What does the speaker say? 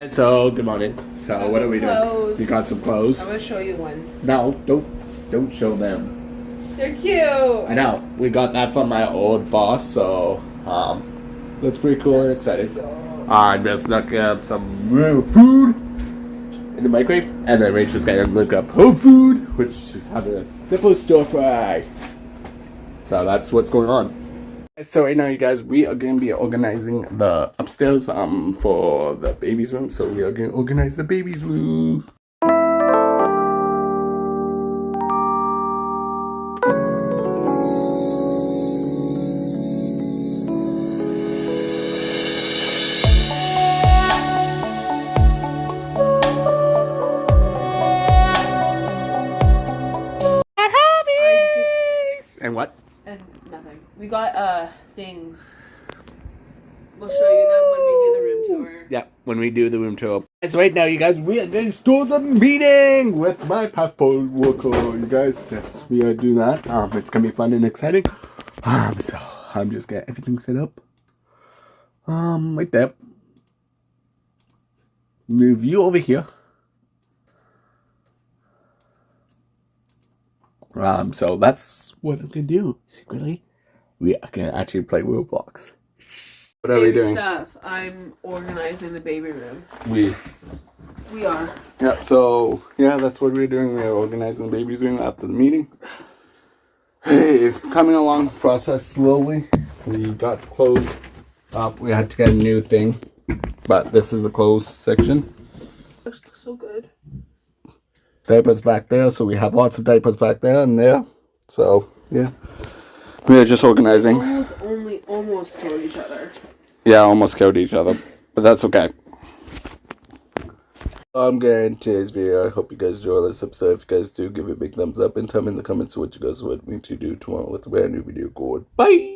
So, good morning. So, what are we doing? You got some clothes? I'm gonna show you one. No, don't show them. They're cute. I know. We got that from my old boss, so that's pretty cool and exciting. I just looked up some real food in the microwave, and then Rachel's gonna look up Whole Food, which is having a simple stir fry. So that's what's going on. So right now, you guys, we are going to be organizing the upstairs for the baby's room. So we are going to organize the baby's room. And what? And nothing. We got things. We'll show you them when we do the room tour. Yeah, when we do the room tour. And so right now, you guys, we are going to start the meeting with my passport worker. You guys, yes, we are doing that. It's going to be fun and exciting. So I'm just getting everything set up. Like that. Move you over here. So that's what I'm going to do. Secretly, we are going to actually play Roblox. What are we doing? Stuff. I'm organizing the baby room. We are. Yeah, so, yeah, that's what we're doing. We're organizing the baby's room after the meeting. Hey, it's coming along, process slowly. We got the clothes up. We had to get a new thing. But this is the clothes section. Looks so good. Diapers back there, so we have lots of diapers back there and there. So, yeah. We're just organizing. Almost killed each other. Yeah, almost killed each other. But that's okay. I'm getting today's video. I hope you guys enjoy this episode. If you guys do, give it a big thumbs up and tell me in the comments what you guys want me to do tomorrow with a brand new video. Goodbye!